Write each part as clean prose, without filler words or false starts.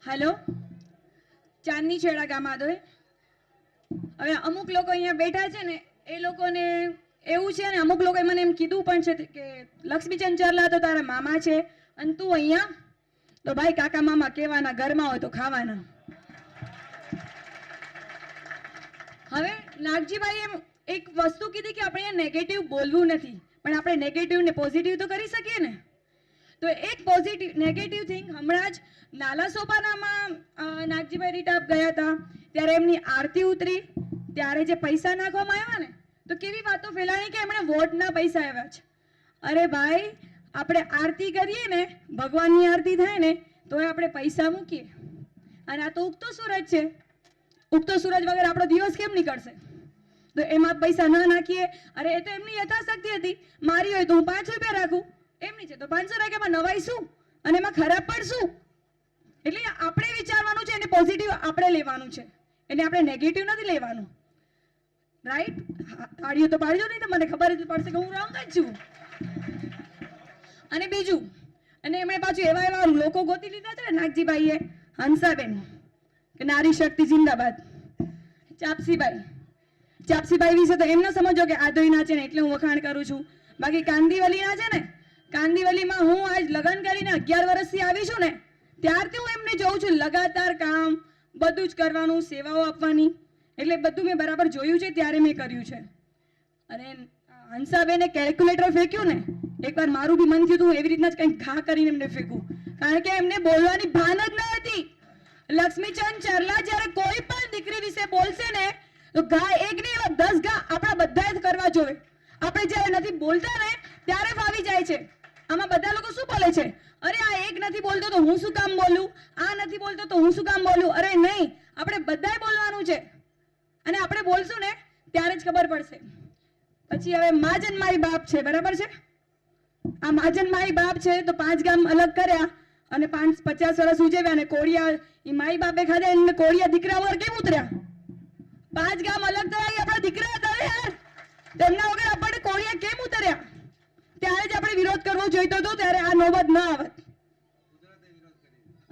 Hello चांदनी छेड़ा गाम आदोय હવે અમુક લોકો અહીંયા બેઠા છે ને એ લોકોને એવું છે ને અમુક લોકોએ મને એમ કીધું પણ છે કે લક્ષ્મીચંદ ચરલા તો તારા મામા છે અને તું અહીંયા તો ભાઈ કાકા મામા કહેવાના ઘરમાં હોય તો ખાવાના. હવે નાગજીભાઈ એમ એક વસ્તુ કીધી કે આપણે અહીંયા નેગેટિવ બોલવું નથી પણ આપણે નેગેટિવ ને પોઝિટિવ તો કરી શકીએ ને. તો એક પોઝિટિવ નેગેટિવ થિંગ હમણાં જ નાલા સોપાનામાં નાગજીભાઈ રીટાપ ગયા હતા ત્યારે એમની આરતી ઉતરી ત્યારે જે પૈસા નાખવામાં આવ્યા ને તો કેવી વાતો ફેલાણી કે એમણે વોટના પૈસા આવ્યા છે. અરે ભાઈ આપણે આરતી કરીએ ને ભગવાનની આરતી થાય ને તો આપણે પૈસા મૂકીએ અને આ તો ઉગતો સૂરજ છે. ઉગતો સૂરજ વગર આપણો દિવસ કેમ નીકળશે? તો એમાં પૈસા ન નાખીએ. અરે એ તો એમની યથાશક્તિ હતી. મારી હોય તો હું 5 રૂપિયા રાખું, એમની છે તો 500 રાખે. એમાં નવાઈ શું અને એમાં ખરાબ પણ શું? એટલે આપણે વિચારવાનું છે અને પોઝિટિવ આપણે લેવાનું છે, એટલે આપણે નેગેટિવ નથી લેવાનું. રાઈટ? તાળીઓ તો પાડજો નહીં તો મને ખબર જ પડશે કે હું રોંગ જ છું. અને બીજું, અને એમણે પાછું એવા એવા લોકો ગોતી લીધા છે નાગજીભાઈએ, હંસાબેન કે નારી શક્તિ જિંદાબાદ, ચાપસીભાઈ વિશે તો એમ ન સમજો કે આદોઈના છે ને એટલે હું વખાણ કરું છું. બાકી કાંદીવલીના છે ને, કાંદીવલીમાં હું આજ લગ્ન કરીને 11 વર્ષથી આવી છું ને ત્યારથી હું એમને જોઉં છું લગાતાર કામ બધું જ કરવાનું, સેવાઓ આપવાની, એટલે બધું મેં બરાબર જોયું છે ત્યારે મેં કર્યું છે. અને હંસાબેને કેલ્ક્યુલેટર ફેંક્યું ને એકવાર મારું બી મન થયું હતું એવી રીતના જ કંઈક ઘા કરીને એમને ફેંકું, કારણ કે એમને બોલવાની ભાન જ ન હતી. લક્ષ્મીચંદ ચરલા જ્યારે કોઈ પણ દીકરી વિશે બોલશે ને તો ઘા એક નહીં એવા 10 ઘા આપણા બધા જ કરવા જોઈએ. આપણે જ્યારે નથી બોલતા ને ત્યારે ફાવી જાય છે. આમાં બધા લોકો શું બોલે છે? અરે આ એક નથી બોલતો તો હું શું કામ બોલું, આ નથી બોલતો તો હું શું કામ બોલું. અરે નહીં, આપણે બધાય બોલવાનું છે અને આપણે બોલશું ને ત્યારે જ ખબર પડશે. પછી હવે માજન મારી બાપ છે, બરાબર છે? આ માજન મારી બાપ છે તો 5 ગામ અલગ કર્યા અને 50 વર્ષ ઉજવ્યા અને કોળિયા એ મારી બાપે ખાધા એને કોળિયા દીકરા વગર કેમ ઉતર્યા? 5 ગામ અલગ થયા એ આપણા દીકરા હતા યાર, તેમના વગર આપણે કોળિયા કેમ ઉતર્યા? ત્યારે જ આપણે વિરોધ કરવો જોઈતો હતો, ત્યારે આ નોબત ન આવત.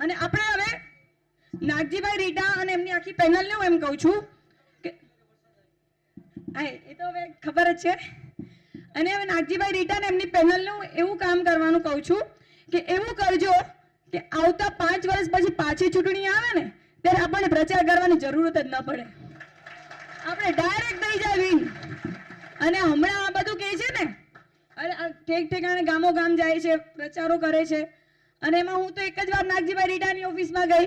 અને આપણે હવે નાગજીભાઈ રીટા અને એમની આખી પેનલને હું એમ કહું છું કે એ તો હવે ખબર જ છે. અને હવે નાગજીભાઈ રીટા અને એમની પેનલને હું એવું કામ કરવાનું કહું છું કે એવું કરજો કે આવતા 5 વર્ષ પછી પાછી ચૂંટણી આવે ને ત્યારે આપણને પ્રચાર કરવાની જરૂરત જ ન પડે, આપણે ડાયરેક્ટ થઈ જાય વિન. અને હમણાં આ બધું કહે છે ને, અરે ઠેક ઠેકાણે ગામો ગામ જાય છે, પ્રચારો કરે છે. અને એમાં હું તો એક જ વાર નાગજીભાઈ રીટાની ઓફિસમાં ગઈ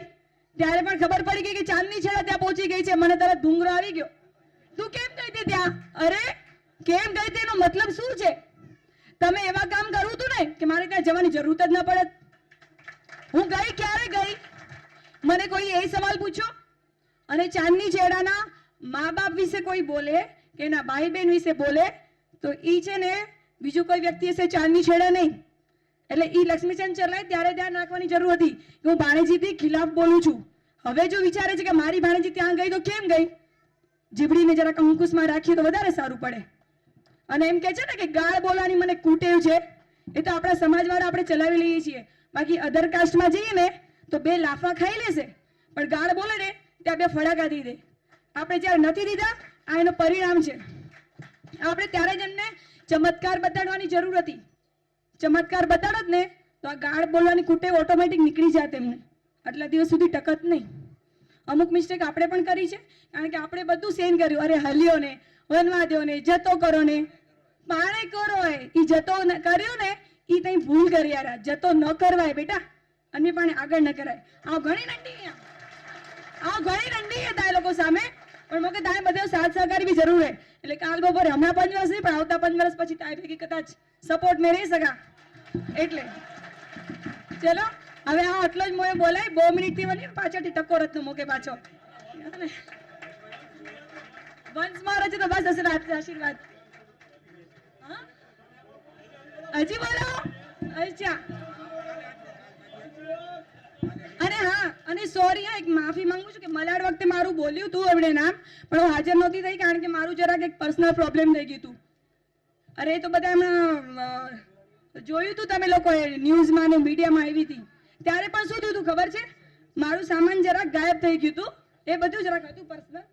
ત્યારે પણ ખબર પડી ગઈ કે ચાંદની છેડા ત્યાં પહોંચી ગઈ છે. મને તરત ભૂંગરો આવી ગયો, તું કેમ ગઈ હતી ત્યાં? અરે કેમ ગઈ હતી એનો મતલબ શું છે? તમે એવા કામ કરવું હતું ને કે મારે ત્યાં જવાની જરૂરત જ ન પડે. હું ગઈ ક્યારે ગઈ મને કોઈ એ સવાલ પૂછો? અને ચાંદની છેડાના મા બાપ વિશે કોઈ બોલે કે એના ભાઈ બહેન વિશે બોલે તો ઈ છે ને બીજું કોઈ વ્યક્તિ હશે, ચાંદની છેડા નહીં. એટલે ઈ લક્ષ્મીચંદ ચરલાએ ત્યારે ધ્યાન રાખવાની જરૂર હતી કે હું ભાણેજીથી ખિલાફ બોલું છું. હવે જો વિચારે છે કે મારી ભાણેજી ત્યાં ગઈ તો કેમ ગઈ, જીબડીને જરાક અંકુશમાં રાખીએ તો વધારે સારું પડે. અને એમ કે છે ને કે ગાળ બોલવાની મને કુટેવ છે, એ તો આપણા સમાજવાળા આપણે ચલાવી લઈએ છીએ. બાકી અધર કાસ્ટમાં જઈએ ને તો 2 લાફા ખાઈ લેશે પણ ગાળ બોલે ને ત્યાં 2 ફડાકા દઈ દે. આપણે જ્યારે નથી દીધા આ એનું પરિણામ છે. આપણે ત્યારે જ એમને ચમત્કાર બતાડવાની જરૂર હતી. ચમત્કાર બતાડત ને તો આ ગાળ બોલવાની કુટેવ ઓટોમેટિક નીકળી જાય તેમને, આટલા દિવસ સુધી ટકત નહીં. અમુક મિસ્ટેક આપણે પણ કરી છે, કારણ કે આપણે બધું સેન કર્યું. અરે હલ્યો ને, વનવા દો ને, જતો કરો ને, પાણે કરો એ જતો કર્યો ને એ તઈ ભૂલ કરી યાર. જતો ન કરવાય બેટા, અને પણ આગળ ન કરાય. આ ઘણી રંડી હતા એ લોકો સામે, પણ મોકે તારે બધે સાથ સહકારી બી જરૂર હે. એટલે કાલ બપોરે હમણાં 5 વર્ષ નહીં પણ આવતા 5 વર્ષ પછી તારી ભેગી કદાચ સપોર્ટ મેં રહી શકા. એટલે ચલો હવે આ આટલો જ મોએ બોલાય. 2 મિનિટથી વળી પાછળથી ટકો રત્નો મોકે પાછો વંશ મારો છે તો બસ હશે આશીર્વાદ. હજી બોલો? અચ્છા. અને હા, અને સોરી એક માફી માંગુ છું કે મલાડ વખતે મારું બોલ્યું હતું એમણે નામ, પણ હું હાજર નહોતી થઈ કારણ કે મારું જરાક એક પર્સનલ પ્રોબ્લેમ થઈ ગયું હતું. અરે તો બધા હમણાં જોયું હતું તમે લોકોએ ન્યૂઝમાં ને મીડિયામાં આવી હતી ત્યારે પણ શું થયું હતું ખબર છે? મારું સામાન જરાક ગાયબ થઈ ગયું હતું, એ બધું જરાક હતું પર્સનલ,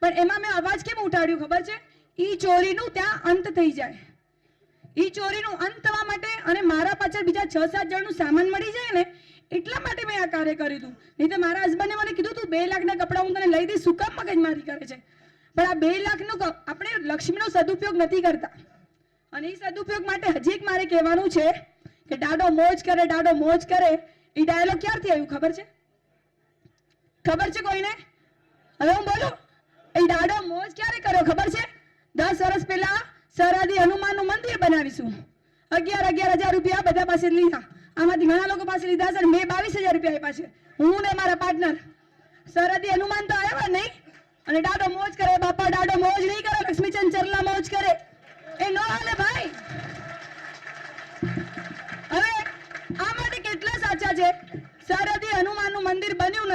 પણ એમાં મેં અવાજ કેમ ઉઠાડ્યું ખબર છે? ઈ ચોરીનું ત્યાં અંત થઈ જાય, ઈ ચોરીનું અંત થવા માટે અને મારા પાછળ બીજા 6-7 જણનું સામાન મળી જાય ને એટલા માટે મેં આ કાર્ય કર્યું હતું. નહીં તો મારા હસબન્ડે મને કીધું તું 2 લાખના કપડાં હું તને લઈ દઈશ, શું કામ મગજમારી કરે છે? પણ આ 2 લાખનું આપણે લક્ષ્મીનો સદુપયોગ નથી કરતા. અને એ સદુપયોગ માટે હજી એક મારે કહેવાનું છે કે ડાડો મોજ કરે, ડાડો મોજ કરે, એ ડાયલોગ ક્યારથી આવ્યું ખબર છે? ખબર છે કોઈને? હવે હું બોલું, એ ડાડો મોજ ક્યારે કર્યો ખબર છે? 10 વર્ષ પહેલા સરહદી હનુમાનનું મંદિર બનાવીશું, 11,000 રૂપિયા બધા પાસે લીધા, આમાંથી ઘણા લોકો પાસે લીધા છે, મેં 22,000 રૂપિયા આપ્યા છે, હું ને મારા પાર્ટનર. સરહદી હનુમાન તો આવ્યા નહીં, અને ડાડો મોજ કરે. બાપા ડાડો મોજ નહીં કરે, લક્ષ્મીચંદ ચરલા મોજ કરે, એ નો હાલે ભાઈ. હવે આ માટે કેટલા સાચા છે? સરહદી હનુમાનનું મંદિર બન્યું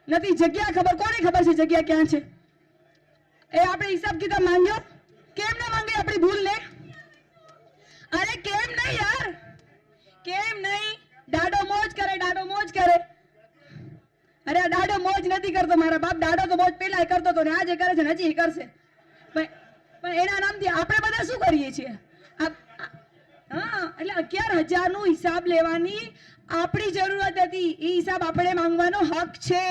નથી જગ્યા ખબર. કોને ખબર છે જગ્યા ક્યાં છે? એ આપણે હિસાબ કિતાબ માંગ્યો? કેમ ના માંગે આપણી ભૂલ ને? અરે કેમ નહીં યાર, કેમ નહીં? ડાડો મોજ કરે, ડાડો મોજ કરે. અરે આ ડાડો મોજ નથી કરતો, મારા બાપ ડાડો તો મોજ પેલા કરતો હતો ને આજે કરે છે ને હજી કરશે. પણ એના નામથી આપણે બધા શું કરીએ છીએ? હા, એટલે 11,000 નો હિસાબ લેવાની આપણી જરૂરત હતી, એ હિસાબ આપણે માંગવાનો હક છે.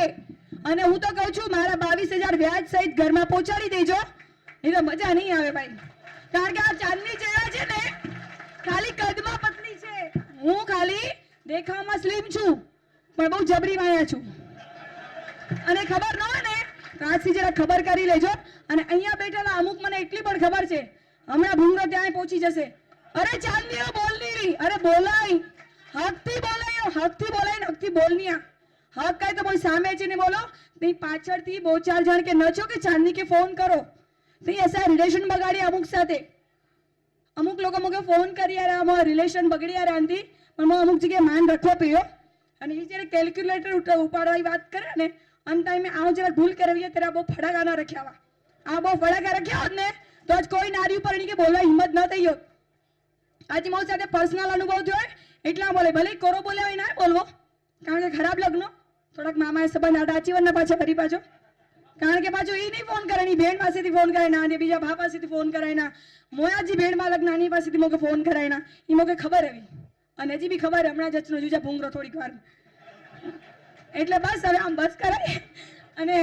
અને હું તો કહું છું મારા 22,000 વ્યાજ સહિત ઘરમાં પહોંચાડી દેજો, નહીં તો મજા નહીં આવે ભાઈ. કારણ કે આ ચાંદની ચહેરા છે ને ખાલી કદમાં પતલી છે, હું ખાલી દેખાવમાં સ્લિમ છું પણ બહુ જબરી વાયા છું. અને ખબર ન હોય ને તો આજથી જરા ખબર કરી લેજો. અને અહીંયા બેઠેલા અમુક મને એટલી પણ ખબર છે, હમણાં ભૂંગળો ત્યાં પહોંચી જશે. અરે ચાંદનીઓ બોલની, અરે બોલાય, હકથી બોલાય, હકથી બોલાય ને હકથી બોલની. હક કાંઈ તો કોઈ સામે છે ને બોલો નહીં, પાછળથી 2-4 જણ કે ન છો કે ચાંદની કે ફોન કરો તો ऐसा રિલેશન બગાડી અમુક સાથે. અમુક લોકો મને ફોન કરી યાર અમારું રિલેશન બગડી યાર આંધી, પણ હું અમુક જગ્યાએ માન રાખવો પડ્યો. અને એ જ્યારે કેલ્ક્યુલેટર ઉપાડવાની વાત કરે ને અન ટાઈમે આવું જરા ભૂલ કરવી ત્યારે બહુ ફડાકા ના રખ્યા, આ બહુ ફડાકા રખ્યા હોત ને તો આજ કોઈ નારી ઉપર કે બોલવા હિંમત ન થઈ હોત. આજે મારી સાથે પર્સનલ અનુભવ થયો એટલા બોલે, ભલે કોરો બોલે હોય ના બોલવો, કારણ કે ખરાબ લગ્ન થોડાક મામાએ સંબંધ આડા આચીવનના પાછા ફરી પાછો. કારણ કે પાછો એ નહીં ફોન કરે, એની બેન પાસેથી ફોન કરાય ના, બીજા ભા પાસેથી ફોન કરાય ના, મોયાજી બેનમાં લગ્ન નાની પાસેથી મોકે ફોન કરાય ના, એ મોકે ખબર એવી. અને હજી બી ખબર હમણાં જચનો જુજા ભૂંગરો થોડીક વાર. એટલે બસ હવે આમ બસ કરાય. અને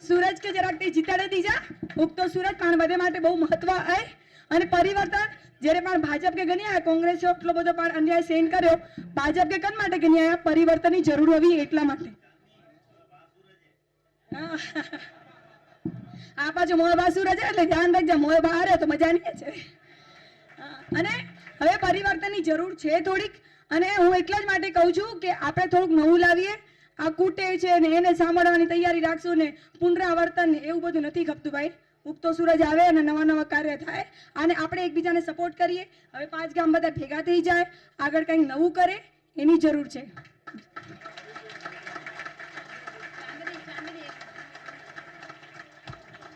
સૂરજ કે જરાક તે જીતાડે દીજા, ઉગતો સૂરજ પણ બધે માટે બહુ મહત્વ આય. અને પરિવર્તન જ્યારે પણ ભાજપ કે ગણ્યા, કોંગ્રેસે એટલો બધો પણ અન્યાય સહન કર્યો, ભાજપ કે કન માટે ગણ્યા? પરિવર્તનની જરૂર હોવી એટલા માટે. આ પાછું મોહબા સૂરજ એટલે ધ્યાન રાખજે, મોહબા હારે તો મજા નહીં છે. અને હવે પરિવર્તનની જરૂર છે થોડીક, અને હું એટલા જ માટે કહું છું કે આપણે થોડુંક નવું લાવીએ. આ કુટેવ છે ને એને સાંભળવાની તૈયારી રાખશું ને પુનરાવર્તન ને એવું બધું નથી ખપતું ભાઈ. ઉગતો સૂરજ આવે અને નવા કાર્ય થાય, અને આપણે એકબીજાને સપોર્ટ કરીએ. હવે 5 ગામ બધા ભેગા થઈ જાય, આગળ કંઈક નવું કરે, એની જરૂર છે.